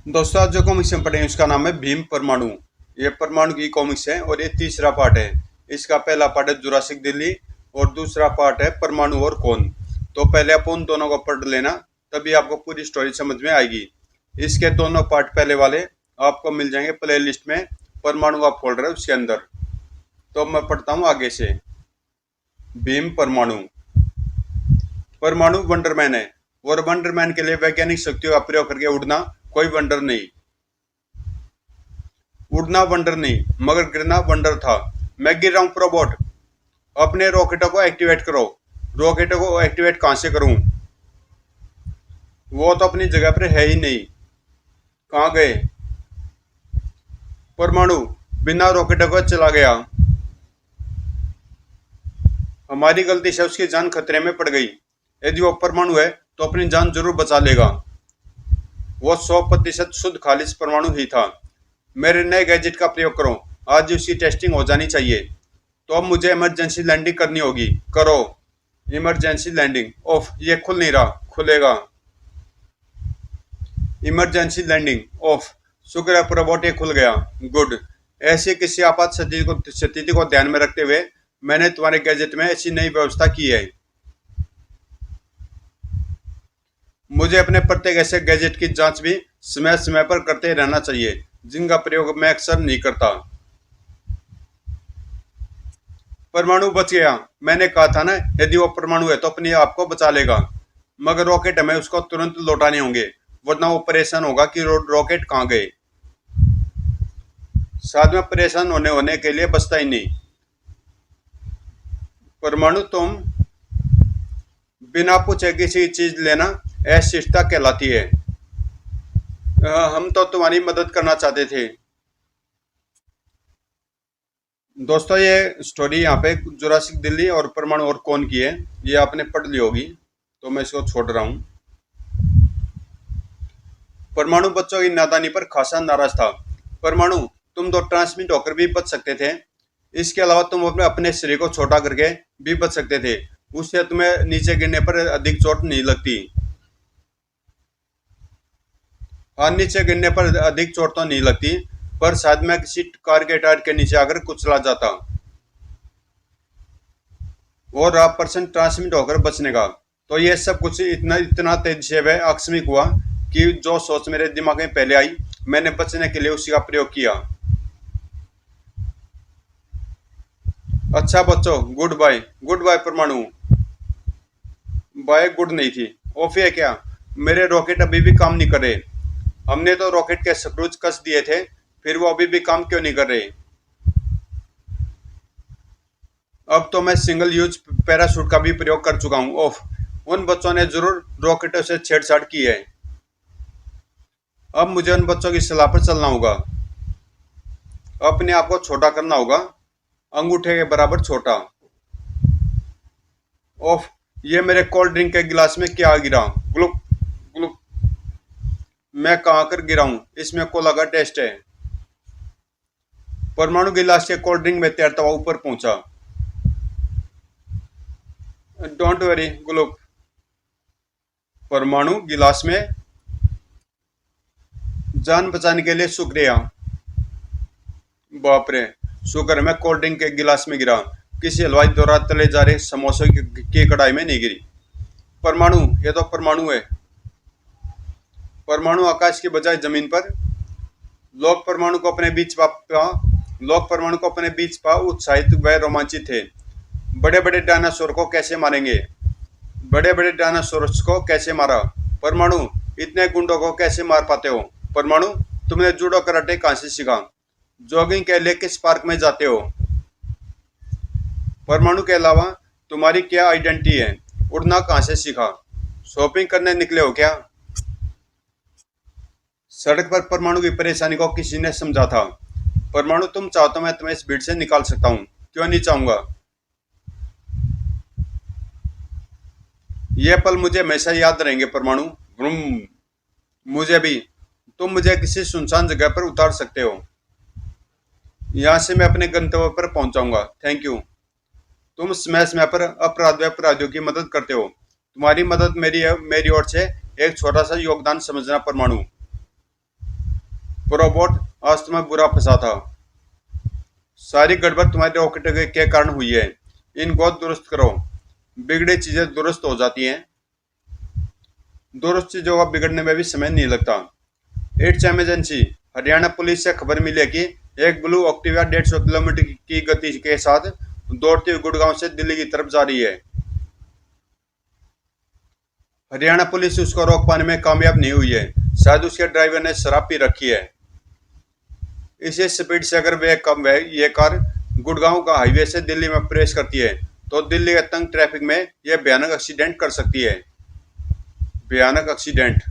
दोस्तों आज जो कॉमिक्स हम पढ़ेंगे उसका नाम है भीम परमाणु। ये परमाणु की कॉमिक्स है और ये तीसरा पार्ट है। इसका पहला पार्ट है जुरासिक दिल्ली और दूसरा पार्ट है परमाणु और कौन। तो पहले आप उन दोनों को पढ़ लेना, तभी आपको पूरी स्टोरी समझ में आएगी। इसके दोनों पार्ट पहले वाले आपको मिल जाएंगे प्ले लिस्ट में। परमाणु आप खोल रहे हो उसके अंदर। तो मैं पढ़ता हूँ आगे से। भीम परमाणु। परमाणु वंडरमैन है और वंडरमैन के लिए वैज्ञानिक शक्तियों का प्रयोग करके उड़ना कोई वंडर नहीं। उड़ना वंडर नहीं मगर गिरना वंडर था। मैं गिर रहा हूं प्रोबोट, अपने रॉकेटों को एक्टिवेट करो। रॉकेटों को एक्टिवेट कहां से करूं? वो तो अपनी जगह पर है ही नहीं। कहां गए? परमाणु बिना रॉकेटों को चला गया। हमारी गलती से उसकी जान खतरे में पड़ गई। यदि वो परमाणु है तो अपनी जान जरूर बचा लेगा। वो 100% शुद्ध खालिश परमाणु ही था। मेरे नए गैजेट का प्रयोग करो, आज उसकी टेस्टिंग हो जानी चाहिए। तो अब मुझे इमरजेंसी लैंडिंग करनी होगी। करो इमरजेंसी लैंडिंग। ऑफ, ये खुल नहीं रहा, खुलेगा। Emergency landing off. शुक्र है रोबोट ये खुल गया। गुड। ऐसी किसी आपात स्थिति को ध्यान में रखते हुए मैंने तुम्हारे गैजेट में ऐसी नई व्यवस्था की है। मुझे अपने प्रत्येक ऐसे गैजेट की जांच भी समय समय पर करते रहना चाहिए जिनका प्रयोग मैं अक्सर नहीं करता। परमाणु बच गया। मैंने कहा था ना, यदि वो परमाणु है तो अपने आप को बचा लेगा, मगर रॉकेट हमें उसको तुरंत लौटाने होंगे, वरना वो परेशान होगा कि रॉकेट कहाँ गए। साथ में परेशान होने के लिए बचता ही नहीं। परमाणु तुम बिना पूछे किसी चीज लेना अशिष्टता कहलाती है। हम तो तुम्हारी मदद करना चाहते थे। दोस्तों ये स्टोरी यहाँ पे जुरासिक दिल्ली और परमाणु और कौन की है, ये आपने पढ़ ली होगी, तो मैं इसको छोड़ रहा हूँ। परमाणु बच्चों की नादानी पर खासा नाराज था। परमाणु तुम तो ट्रांसमिट होकर भी बच सकते थे। इसके अलावा तुम अपने शरीर को छोटा करके भी बच सकते थे। उससे तुम्हें नीचे गिरने पर अधिक चोट नहीं लगती। हाँ, नीचे गिरने पर अधिक चोट तो नहीं लगती, पर शायद मैं किसी कार के टायर के नीचे आकर कुचला जाता। और आप परसेंट ट्रांसमिट होकर बचने का। तो ये सब कुछ इतना इतना तेजी से वह आकस्मिक हुआ कि जो सोच मेरे दिमाग में पहले आई, मैंने बचने के लिए उसी का प्रयोग किया। अच्छा बच्चों, गुड बाय। गुड बाय परमाणु। बाय गुड नहीं थी। ऑफ है क्या? मेरे रॉकेट अभी भी काम नहीं कर रहे। हमने तो रॉकेट के स्क्रूज कस दिए थे, फिर वो अभी भी काम क्यों नहीं कर रहे? अब तो मैं सिंगल यूज पैराशूट का भी प्रयोग कर चुका हूँ। ऑफ, उन बच्चों ने जरूर रॉकेटों से छेड़छाड़ की है। अब मुझे उन बच्चों की सलाह पर चलना होगा। अपने आप को छोटा करना होगा, अंगूठे के बराबर छोटा। ऑफ, ये मेरे कोल्ड ड्रिंक के गिलास में क्या गिरा? ग्लुक ग्लुक। मैं कहाँ कर गिरा हूँ? इसमें कोला का टेस्ट है। परमाणु गिलास के कोल्ड ड्रिंक में तैरता हुआ ऊपर पहुंचा। Don't worry Gluck. परमाणु गिलास में जान बचाने के लिए शुक्रिया। बाप रे, शुक्र मैं कोल्ड ड्रिंक के गिलास में गिरा, किसी हलवाई द्वारा तले जा रहे समोसे की कढ़ाई में नहीं गिरी। परमाणु, ये तो परमाणु है। परमाणु आकाश की बजाय जमीन पर। लोग परमाणु को अपने बीच पा लोग परमाणु को अपने बीच पा उत्साहित व रोमांचित थे। बड़े बड़े डायनासोर को कैसे मारेंगे? बड़े बड़े डायनासोर्स को कैसे मारा? परमाणु इतने गुंडों को कैसे मार पाते हो? परमाणु तुमने जूडो कराटे कहां से सीखा? जॉगिंग के लिए किस पार्क में जाते हो? परमाणु के अलावा तुम्हारी क्या आइडेंटिटी है? उड़ना कहां से सीखा? शॉपिंग करने निकले हो क्या? सड़क पर परमाणु की परेशानी को किसी ने समझा था। परमाणु तुम चाहो तो मैं तुम्हें इस भीड़ से निकाल सकता हूँ। क्यों नहीं चाहूंगा? ये पल मुझे हमेशा याद रहेंगे परमाणु। व्रुम। मुझे भी। तुम मुझे किसी सुनसान जगह पर उतार सकते हो। यहाँ से मैं अपने गंतव्य पर पहुंचाऊंगा। Thank you. तुम समय समय पर अपराध व अपराधियों की मदद करते हो। तुम्हारी मदद मेरी ओर से एक छोटा सा योगदान समझना परमाणु। रोबोट, आज तुम्हें बुरा फंसा था। सारी गड़बड़ तुम्हारे रॉकेट के कारण हुई है। इनको दुरुस्त करो। बिगड़ी चीजें दुरुस्त हो जाती हैं। दुरुस्त चीजों का बिगड़ने में भी समय नहीं लगता। It's emergency. हरियाणा पुलिस से खबर मिली है कि एक ब्लू एक्टिवा 150 किलोमीटर की गति के साथ दौड़ती हुई गुड़गांव से दिल्ली की तरफ जा रही है। हरियाणा पुलिस उसको रोक पाने में कामयाब नहीं हुई है। शायद उसके ड्राइवर ने शराब पी रखी है। इसी स्पीड से अगर ये कार गुड़गांव का हाईवे से दिल्ली में प्रवेश करती है तो दिल्ली के तंग ट्रैफिक में यह भयानक एक्सीडेंट कर सकती है। भयानक एक्सीडेंट।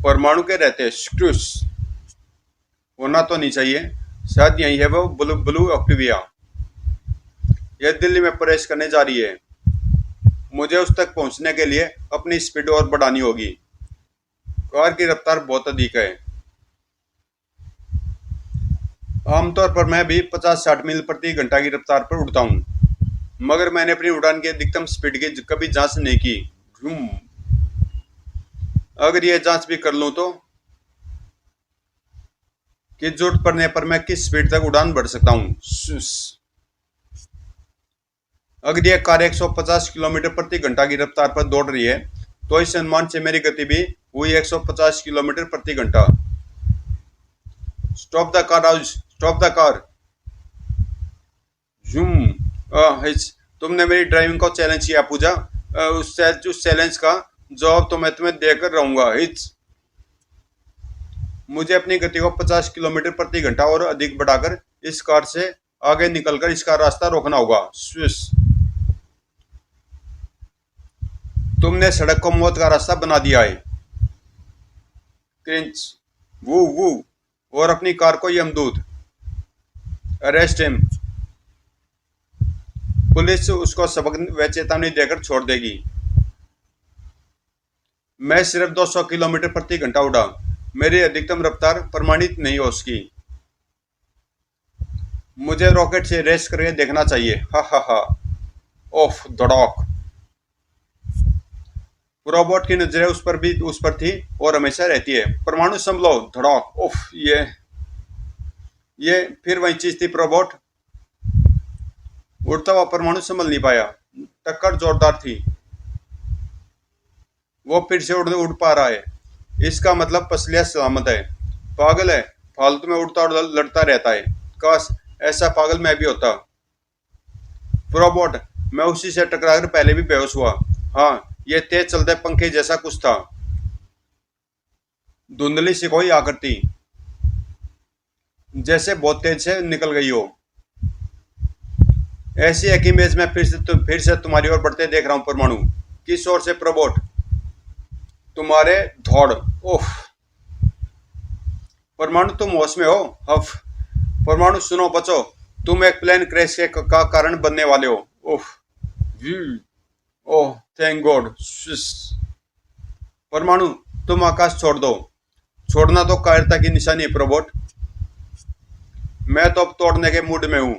परमाणु के रहते स्क्रूस होना तो नहीं चाहिए। शायद यही है वो ब्लू एक्टिविया। यह दिल्ली में प्रवेश करने जा रही है। मुझे उस तक पहुंचने के लिए अपनी स्पीड और बढ़ानी होगी। कार की रफ्तार बहुत अधिक है। आमतौर पर मैं भी 50-60 मील प्रति घंटा की रफ्तार पर उड़ता हूँ, मगर मैंने अपनी उड़ान की अधिकतम स्पीड की कभी जांच नहीं की। अगर यह जांच भी कर लूं तो कि जरूरत पड़ने पर मैं किस स्पीड तक उड़ान बढ़ सकता हूँ। अगर यह कार 150 किलोमीटर प्रति घंटा की रफ्तार पर दौड़ रही है तो इस अनुमान से मेरी गति भी हुई 150 किलोमीटर प्रति घंटा। Stop the car house, stop the car. तुमने मेरी ड्राइविंग को चैलेंज किया पूजा। उस चैलेंज का जवाब तो मैं तुम्हें देकर रहूंगा। मुझे अपनी गति को 50 किलोमीटर प्रति घंटा और अधिक बढ़ाकर इस कार से आगे निकलकर इसका रास्ता रोकना होगा। स्विस। तुमने सड़क को मौत का रास्ता बना दिया है। क्रिंच। वू वू। और अपनी कार को यमदूत। Arrest him. पुलिस उसको सबक व चेतावनी देकर छोड़ देगी। मैं सिर्फ 200 किलोमीटर प्रति घंटा उड़ा। मेरी अधिकतम रफ्तार प्रमाणित नहीं हो सकी। मुझे रॉकेट से रेस करके देखना चाहिए। हा हा हा। ओफ धड़ाक। रोबोट की नजरें उस पर थी और हमेशा रहती है। परमाणु संभलो। धड़ाक। ओफ। ये फिर वही चीज थी। रोबोट उड़ता हुआ परमाणु संभल नहीं पाया। टक्कर जोरदार थी। वो फिर से उड़ पा रहा है। इसका मतलब पसलिया सलामत है। पागल है, फालतू में उड़ता और लड़ता रहता है। काश ऐसा पागल मैं भी होता। रोबोट, मैं उसी से टकराकर पहले भी बेहोश हुआ। हाँ, ये तेज चलते पंखे जैसा कुछ था। धुंधली सी कोई आकृति, जैसे बहुत तेज से निकल गई हो। ऐसी एक इमेज में फिर से तुम्हारी ओर बढ़ते देख रहा हूं। परमाणु किस ओर से? रोबोट, तुम्हारे धौड़। ओह परमाणु, तुम होश में हो? हफ। परमाणु सुनो, बचो, तुम एक प्लेन क्रैश का कारण बनने वाले हो। ओह ओह थैंक गॉड। परमाणु, तुम आकाश छोड़ दो। छोड़ना तो कायरता की निशानी है। रोबोट, मैं तो अब तोड़ने के मूड में हूं।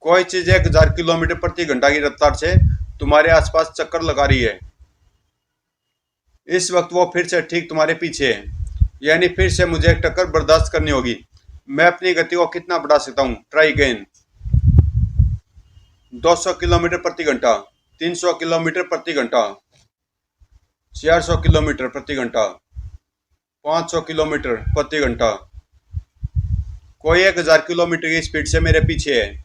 कोई चीज 1000 किलोमीटर प्रति घंटा की रफ्तार से तुम्हारे आसपास चक्कर लगा रही है। इस वक्त वो फिर से ठीक तुम्हारे पीछे है, यानी फिर से मुझे एक टक्कर बर्दाश्त करनी होगी। मैं अपनी गति को कितना बढ़ा सकता हूँ? Try again. 200 किलोमीटर प्रति घंटा, 300 किलोमीटर प्रति घंटा, 400 किलोमीटर प्रति घंटा, 500 किलोमीटर प्रति घंटा। कोई 1000 किलोमीटर की स्पीड से मेरे पीछे है।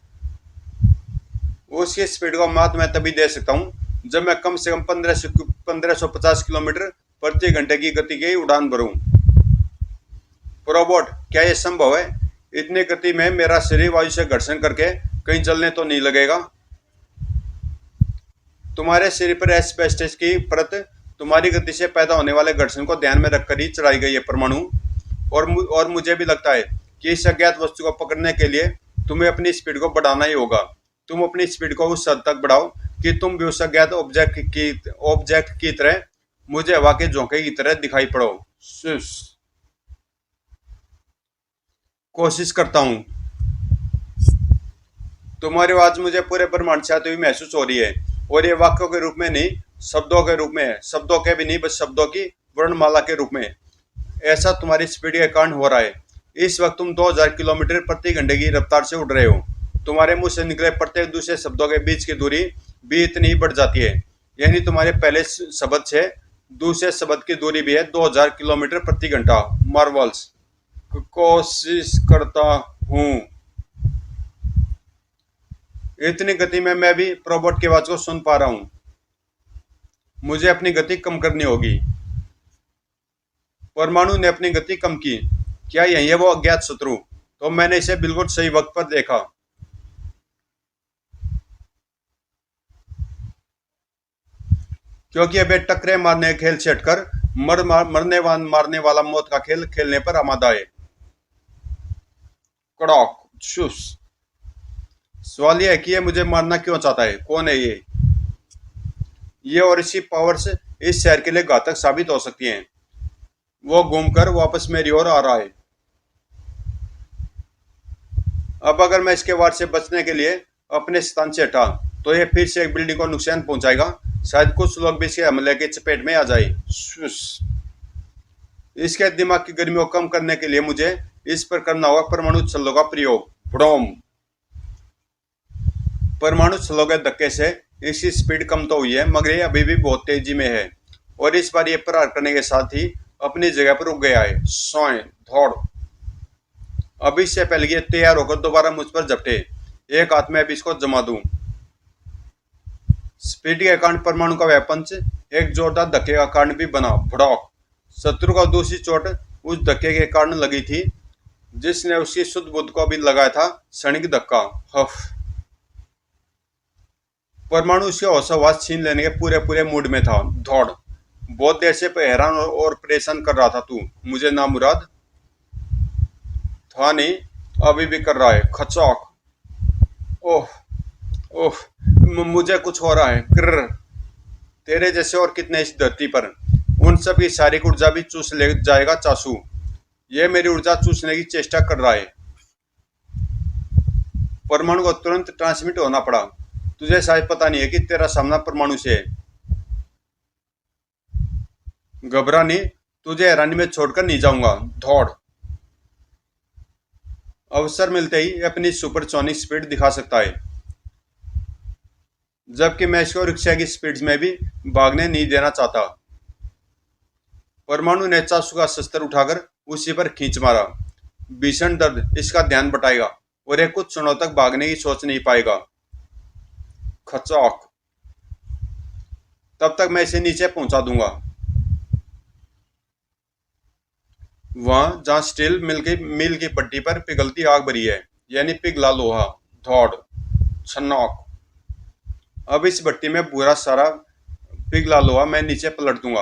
उसकी स्पीड को मात मैं तभी दे सकता हूँ जब मैं कम से कम 1550 किलोमीटर प्रति घंटे की गति की उड़ान भरूं। रोबोट, क्या यह संभव है? इतनी गति में मेरा शरीर वायु से घर्षण करके कहीं जलने तो नहीं लगेगा? तुम्हारे शरीर पर एस्बेस्टस की परत तुम्हारी गति से पैदा होने वाले घर्षण को ध्यान में रखकर ही चढ़ाई गई है। परमाणु, और मुझे भी लगता है कि इस अज्ञात वस्तु को पकड़ने के लिए तुम्हें अपनी स्पीड को बढ़ाना ही होगा। तुम अपनी स्पीड को उस हद तक बढ़ाओ कि तुम भी उस अज्ञात ऑब्जेक्ट की तरह मुझे हवा के झोंके की तरह दिखाई पड़ो। कोशिश करता हूं। तुम्हारी आवाज मुझे पूरे ब्रह्मांड से आती हुई महसूस हो रही है, और ये वाक्यों के रूप में नहीं, शब्दों के रूप में है। शब्दों के भी नहीं, बस शब्दों की वर्णमाला के रूप में। ऐसा तुम्हारी स्पीड के कारण हो रहा है। इस वक्त तुम 2000 किलोमीटर प्रति घंटे की रफ्तार से उड़ रहे हो। तुम्हारे मुंह से निकले प्रत्येक दूसरे शब्दों के बीच की दूरी भी इतनी ही बढ़ जाती है। यानी तुम्हारे पहले शब्द से दूसरे शब्द की दूरी भी है 2000 किलोमीटर प्रति घंटा। मार्वल्स। कोशिश करता हूँ। इतनी गति में मैं भी रोबोट की आवाज को सुन पा रहा हूँ। मुझे अपनी गति कम करनी होगी। परमाणु ने अपनी गति कम की। क्या यही है वो अज्ञात शत्रु? तो मैंने इसे बिल्कुल सही वक्त पर देखा। क्योंकि अबे टकरे मारने का खेल से हटकर मारने वाला मौत का खेल खेलने पर आमादा है। कड़ाक शुस। सवाल यह है कि ये मुझे मारना क्यों चाहता है? कौन है ये और इसकी पावर्स इस शहर के लिए घातक साबित हो सकती हैं। वो घूमकर वापस मेरी ओर आ रहा है। अब अगर मैं इसके वार से बचने के लिए अपने स्थान से हटा तो ये फिर से एक बिल्डिंग को नुकसान पहुंचाएगा। शायद कुछ लोग भी इसके हमले के चपेट में आ जाए। इसके दिमाग की गर्मी को कम करने के लिए मुझे इस पर करना होगा परमाणु छल्लों का प्रयोग। भड़ोम। परमाणु छल्लों के धक्के से इसकी स्पीड कम तो हुई है, मगर ये अभी भी बहुत तेजी में है और इस बार ये प्रहार करने के साथ ही अपनी जगह पर रुक गया है। सोए दौड़। अभी इससे पहले ये तैयार होकर दोबारा मुझ पर झपटे, एक हाथ में अभी इसको जमा दूं। स्पीड के कारण परमाणु का वह पंच एक जोरदार धक्के का कारण भी बना। भड़ाक। शत्रु को दूसरी चोट उस धक्के के कारण लगी थी जिसने उसकी शुद्ध बुद्ध को भी लगाया था क्षणिक धक्का। हफ। परमाणु उसके होशावास छीन लेने के पूरे पूरे मूड में था। दौड़। बहुत देर से हैरान और परेशान कर रहा था तू मुझे, ना मुराद? था नहीं, अभी भी कर रहा है। खचौक। ओह ओह, मुझे कुछ हो रहा है। क्र। तेरे जैसे और कितने इस धरती पर, उन सब की शारीरिक ऊर्जा भी चूस ले जाएगा चासू। ये मेरी ऊर्जा चूसने की चेष्टा कर रहा है। परमाणु को तुरंत ट्रांसमिट होना पड़ा। तुझे शायद पता नहीं है कि तेरा सामना परमाणु से है। घबरा नहीं, तुझे हैरानी में छोड़कर नहीं जाऊंगा। दौड़। अवसर मिलते ही अपनी सुपरसोनिक स्पीड दिखा सकता है, जबकि मैं इसको रिक्शा की स्पीड में भी भागने नहीं देना चाहता। परमाणु ने चासू का शस्त्र उठाकर उसी पर खींच मारा। भीषण दर्द इसका ध्यान बटाएगा और ये कुछ क्षणों तक भागने की सोच नहीं पाएगा। खचौक। तब तक मैं इसे नीचे पहुंचा दूंगा, वहां जहां स्टील मिल की पट्टी पर पिघलती आग भरी है, यानी पिघला लोहा। दौड़। छन्नौक। अब इस भट्टी में पूरा सारा पिघला लोहा मैं नीचे पलट दूंगा।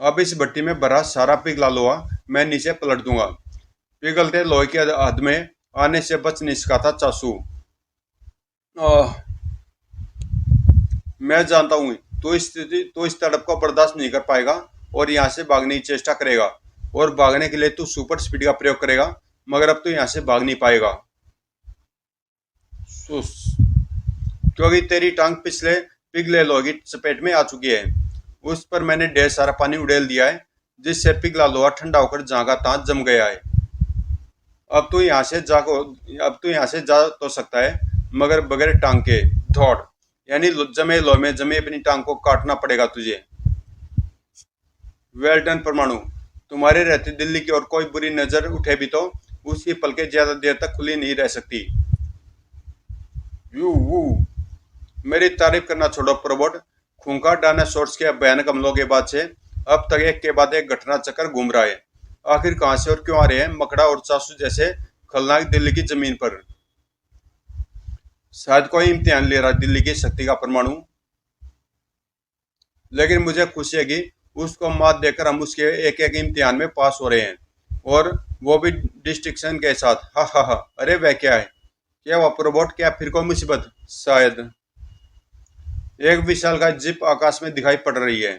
अब इस भट्टी में भरा सारा पिघला लोहा मैं नीचे पलट दूंगा। पिघलते लोहे की हद में आने से बच नहीं सका था चासू। मैं जानता हूं तो इस तड़प को बर्दाश्त नहीं कर पाएगा और यहाँ से भागने की चेष्टा करेगा, और भागने के लिए तू सुपर स्पीड का प्रयोग करेगा, मगर अब तू यहाँ से भाग नहीं पाएगा। क्योंकि तेरी टांग पिछले पिघले लोहे की चपेट में आ चुकी है। उस पर मैंने ढेर सारा पानी उड़ेल दिया है, जिससे पिघला लोहा ठंडा होकर जहाँ का तहाँ जम गया है। अब तू यहाँ से जा तो सकता है, मगर बगैर टांग के। दौड़। यानी जमे लोहे में जमे अपनी टांग को काटना पड़ेगा तुझे। वेल डन परमाणु। तुम्हारे रहते दिल्ली की और कोई बुरी नजर उठे भी तो उसकी पलकें ज्यादा देर तक खुली नहीं रह सकती। यू वू। मेरी तारीफ करना छोड़ो प्रोबोट। खूंखार डायनासोर्स के भयानक हमलों के बाद से अब तक एक के बाद एक घटना चक्कर घूम रहा है। आखिर कहां से और क्यों आ रहे हैं मकड़ा और चासू जैसे खलनायक दिल्ली की जमीन पर? शायद कोई इम्तिहान ले रहा दिल्ली की शक्ति का परमाणु, लेकिन मुझे खुशी है कि उसको मात देकर हम उसके एक एक इम्तिहान में पास हो रहे हैं, और वो भी डिस्टिंक्शन के साथ। हा हा हा। अरे वह क्या है? क्या हुआ प्रोबोट? क्या फिर कोई मुसीबत? शायद। एक विशालकाय जिप आकाश में दिखाई पड़ रही है।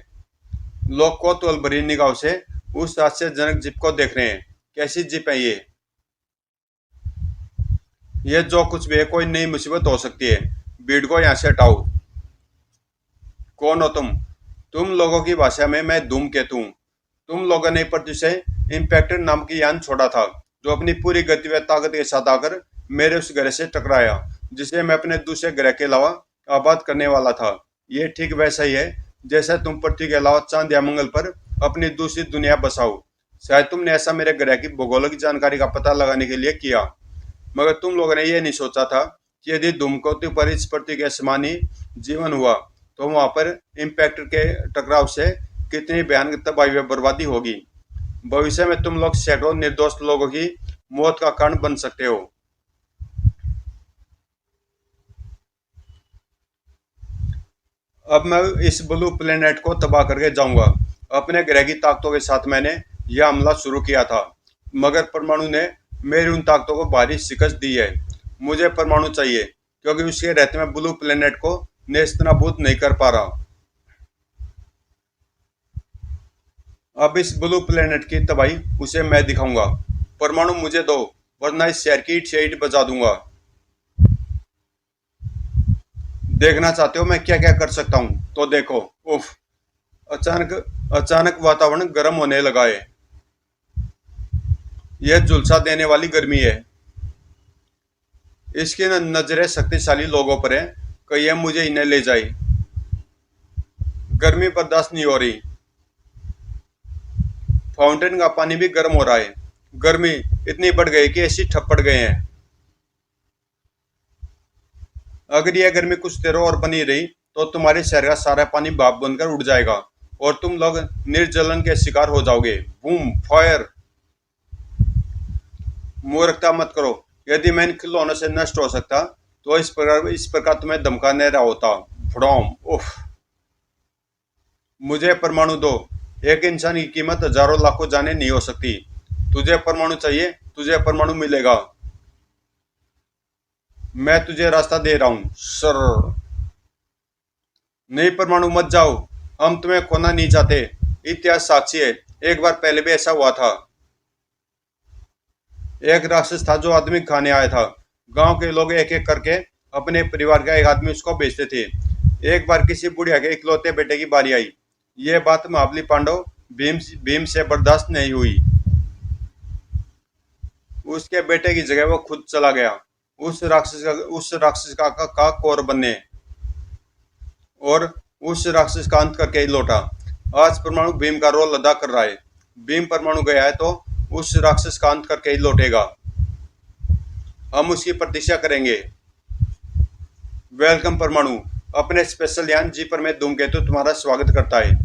लोग कौतूहल भरी निगाह से उस आश्चर्यजनक जिप को देख रहे हैं। कैसी जिप है ये? ये जो कुछ भी है कोई नई मुसीबत हो सकती है। भीड़ को यहाँ से हटाओ। कौन हो तुम? तुम लोगों की भाषा में मैं धूमकेतु हूँ। तुम लोगों ने पृथ्वी से इम्पैक्टर नाम की यान छोड़ा था, जो अपनी पूरी गति व ताकत के साथ आकर मेरे उस ग्रह से टकराया, जिसे मैं अपने दूसरे ग्रह के अलावा आबाद करने वाला था। ये ठीक वैसा ही है जैसा तुम पृथ्वी के अलावा चांद या मंगल पर अपनी दूसरी दुनिया बसाओ। शायद तुमने ऐसा मेरे ग्रह की भौगोलिक जानकारी का पता लगाने के लिए किया, मगर तुम लोगों ने यह नहीं सोचा था कि यदि धूमकेतु पर इस पृथ्वी के समान ही जीवन हुआ तो वहां पर इम्पैक्ट के टकराव से कितनी भयानक तबाही व बर्बादी होगी। भविष्य में तुम लोग सैकड़ों निर्दोष लोगों की मौत का कारण बन सकते हो। अब मैं इस ब्लू प्लेनेट को तबाह करके जाऊंगा। अपने ग्रह की ताकतों के साथ मैंने यह हमला शुरू किया था, मगर परमाणु ने मेरी उन ताकतों को भारी शिकस्त दी है। मुझे परमाणु चाहिए, क्योंकि उसके रहते मैं ब्लू प्लेनेट को नेस्तनाबूद नहीं कर पा रहा। अब इस ब्लू प्लेनेट की तबाही उसे मैं दिखाऊंगा। परमाणु मुझे दो, वरना इस शहर की ईंट से ईंट बजा दूंगा। देखना चाहते हो मैं क्या क्या कर सकता हूँ? तो देखो। उफ! अचानक अचानक वातावरण गर्म होने लगा है। यह झुलसा देने वाली गर्मी है। इसकी नजरें शक्तिशाली लोगों पर है, कहीं यह मुझे इन्हें ले जाए। गर्मी बर्दाश्त नहीं हो रही। फाउंटेन का पानी भी गर्म हो रहा है। गर्मी इतनी बढ़ गई कि एसी ठप पड़ गए हैं। अगर यह गर्मी कुछ देर और बनी रही तो तुम्हारे शहर का सारा पानी भाप बनकर उड़ जाएगा और तुम लोग निर्जलन के शिकार हो जाओगे। बूम! फायर! मूर्खता मत करो। यदि मैं इन खिलौनों से नष्ट हो सकता तो इस प्रकार तुम्हें धमकाने रहा होता। भ्रम! उफ! मुझे परमाणु दो। एक इंसान की कीमत हजारों लाखों जाने नहीं हो सकती। तुझे परमाणु चाहिए, तुझे परमाणु मिलेगा। मैं तुझे रास्ता दे रहा हूँ सर। नहीं, परमाणु मत जाओ। हम तुम्हें खोना नहीं चाहते। इतिहास साक्षी है, एक बार पहले भी ऐसा हुआ था। एक राक्षस था जो आदमी खाने आया था। गांव के लोग एक एक करके अपने परिवार का एक आदमी उसको बेचते थे। एक बार किसी बुढ़िया के इकलौते बेटे की बारी आई। ये बात महाबली पांडव भीम से बर्दाश्त नहीं हुई। उसके बेटे की जगह वो खुद चला गया उस राक्षस का कौर बनने, और उस राक्षस का अंत करके ही लौटा। आज परमाणु भीम का रोल अदा कर रहा है। भीम परमाणु गया है तो उस राक्षस का अंत करके ही लौटेगा। हम उसकी प्रतीक्षा करेंगे। वेलकम परमाणु। अपने स्पेशल यान जीपर में धूमकेतु तुम्हारा स्वागत करता है।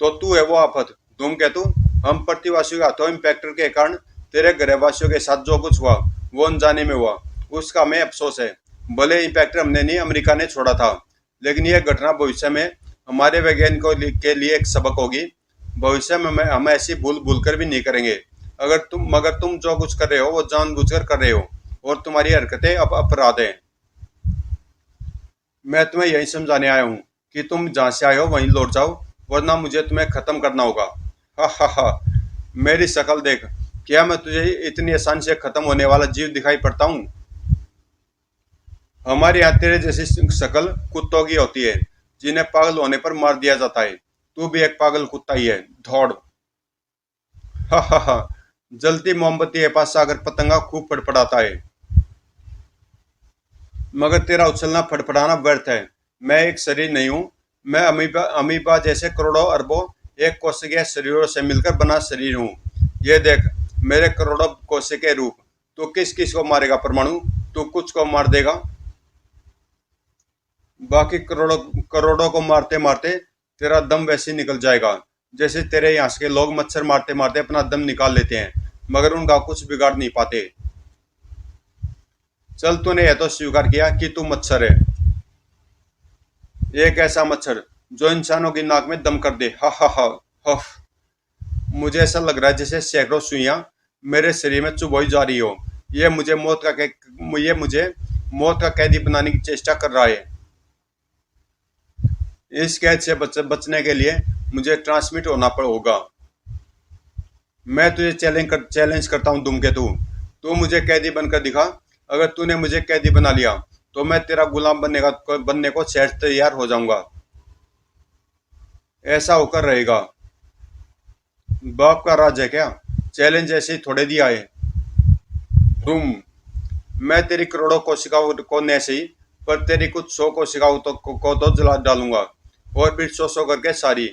तो तू है वो आफत, धूमकेतु। हम पृथ्वीवासियों के हाथों इम्पैक्टर के कारण तेरे ग्रहवासियों के साथ जो कुछ हुआ वो अनजाने में हुआ, उसका हमें अफसोस है। भले इम्पैक्टर हमने नहीं, अमेरिका ने छोड़ा था, लेकिन यह घटना भविष्य में हमारे वैज्ञानिकों के लिए एक सबक होगी। भविष्य में हम ऐसी भूल कर भी नहीं करेंगे। मगर तुम जो कुछ कर रहे हो वो जानबूझकर कर रहे हो, और तुम्हारी हरकतें अब अपराध है। मैं तुम्हें यही समझाने आया हूँ कि तुम जहाँ से आए हो वहीं लौट जाओ, वरना मुझे तुम्हें खत्म करना होगा। हा हा हा! मेरी शक्ल देख। क्या मैं तुझे इतनी आसानी से खत्म होने वाला जीव दिखाई पड़ता हूँ? हमारे यहाँ तेरे जैसी शक्ल कुत्तों की होती है, जिन्हें पागल होने पर मार दिया जाता है। तू भी एक पागल कुत्ता ही है। दौड़! हा हा हा! जलती मोमबत्ती के पास आकर पतंगा खूब फड़फड़ाता है, मगर तेरा उछलना फड़फड़ाना व्यर्थ है। मैं एक शरीर नहीं हूँ। मैं अमीबा जैसे करोड़ों अरबों एक कोशिकीय शरीरों से मिलकर बना शरीर हूँ। ये देख मेरे करोड़ों कोशिकीय रूप। तू किस किस को मारेगा परमाणु? तू कुछ को मार देगा, बाकी करोड़ों करोड़ों को मारते मारते तेरा दम वैसे ही निकल जाएगा जैसे तेरे यहाँ के लोग मच्छर मारते मारते अपना दम निकाल लेते हैं, मगर उनका कुछ बिगाड़ नहीं पाते। चल, तूने यह तो स्वीकार किया कि तू मच्छर है, एक ऐसा मच्छर जो इंसानों की नाक में दम कर दे। हा हा हा! हफ! मुझे ऐसा लग रहा है जैसे सैकड़ों सुइयां मेरे शरीर में चुभोई जा रही हो। ये मुझे मौत का कैदी बनाने की चेष्टा कर रहा है। इस कैद से बचने के लिए मुझे ट्रांसमिट होना होगा। मैं तुझे चैलेंज करता हूँ धूमकेतु। तू मुझे कैदी बनकर दिखा। अगर तूने मुझे कैदी बना लिया तो मैं तेरा गुलाम बनने को शहर तैयार हो जाऊंगा। ऐसा होकर रहेगा। बाप का राज है क्या? चैलेंज ऐसे ही थोड़े दिया है। तुम, मैं तेरी करोड़ों कोशिकाओं को न सही, पर तेरी कुछ 100 कोशिकाओं को तो जला डालूंगा। और फिर 100 करके सारी।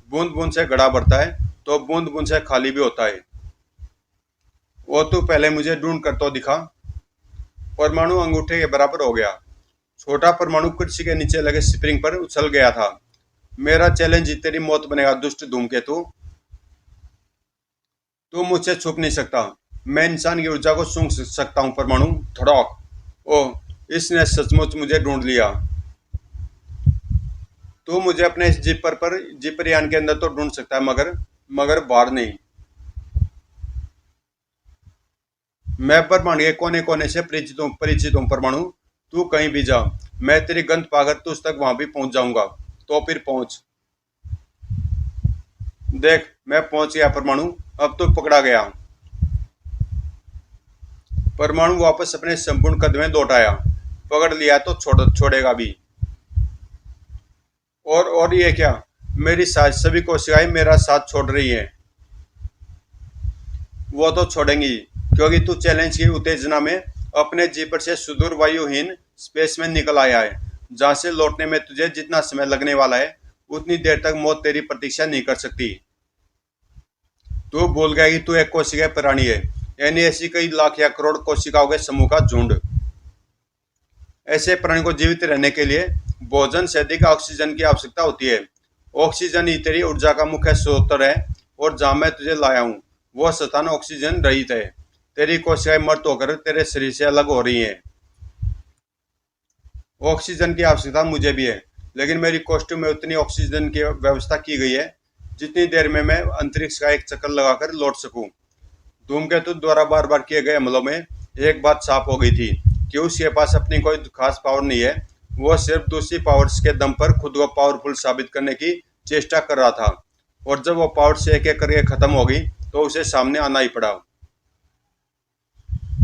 बूंद बूंद से घड़ा भरता है, तो बूंद बूंद से खाली भी होता है। वो तू पहले मुझे ढूंढ कर तो दिखा। परमाणु अंगूठे के बराबर हो गया। छोटा परमाणु कुर्सी के नीचे लगे स्प्रिंग पर उछल गया था। मेरा चैलेंज ही तेरी मौत बनेगा, दुष्ट धूमकेतु। तू मुझसे छुप नहीं सकता। मैं इंसान की ऊर्जा को सूंघ सकता हूँ परमाणु। धड़ाक। ओह, इसने सचमुच मुझे ढूंढ लिया। तू मुझे अपने इस जिपर यान के अंदर तो ढूंढ सकता है, मगर मगर बाहर नहीं। मैं परमाणु के कोने कोने से परिचित हूँ परमाणु। तू कहीं भी जा, मैं तेरी गंध पाकर तुझ तक वहां भी पहुंच जाऊंगा। तो फिर पहुंच। देख, मैं पहुंच गया परमाणु। अब तो पकड़ा गया। परमाणु वापस अपने संपूर्ण कद में लौट आया। पकड़ लिया तो छोड़ेगा भी। और ये क्या? मेरी सभी कोशिकाएं मेरा साथ छोड़ रही हैं। वो तो छोड़ेंगी, क्योंकि तू चैलेंज की उत्तेजना में अपने जीपर से सुदूर वायुहीन स्पेस में निकल आया है, जहां से लौटने में तुझे जितना समय लगने वाला है, उतनी देर तक मौत तेरी प्रतीक्षा नहीं कर सकती। तू भूल गया कि तू एक कोशिका प्राणी है, यानी ऐसी कई लाख या करोड़ कोशिकाओं के समूह का झुंड। ऐसे प्राणी को जीवित रहने के लिए भोजन से अधिक ऑक्सीजन की आवश्यकता होती है। ऑक्सीजन ही तेरी ऊर्जा का मुख्य स्रोत है, और जहां मैं तुझे लाया हूँ वह स्थान ऑक्सीजन रहित है। तेरी कोशिकाएं मर्त होकर तेरे शरीर से अलग हो रही हैं। ऑक्सीजन की आवश्यकता मुझे भी है, लेकिन मेरी कॉस्ट्यूम में उतनी ऑक्सीजन की व्यवस्था की गई है जितनी देर में मैं अंतरिक्ष का एक चक्कर लगाकर लौट सकूं। धूमकेतु द्वारा बार बार किए गए हमलों में एक बात साफ हो गई थी कि उसके पास अपनी कोई खास पावर नहीं है। वह सिर्फ दूसरी पावर्स के दम पर खुद को पावरफुल साबित करने की चेष्टा कर रहा था, और जब वो पावर्स एक एक करके खत्म हो गई तो उसे सामने आना ही पड़ा।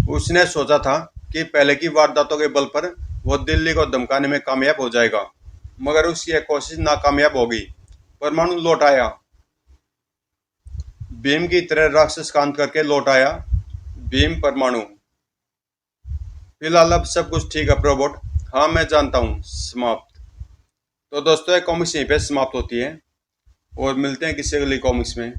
उसने सोचा था कि पहले की वारदातों के बल पर वो दिल्ली को धमकाने में कामयाब हो जाएगा, मगर उसकी यह कोशिश नाकामयाब हो गई। परमाणु लौट आया। भीम की तरह राक्षस कांत करके लौट आया। भीम परमाणु। फिलहाल अब सब कुछ ठीक है प्रोबोट। हाँ, मैं जानता हूँ। समाप्त। तो दोस्तों, ये कॉमिक्स यहीं पे समाप्त होती है, और मिलते हैं किसी अगली कॉमिक्स में।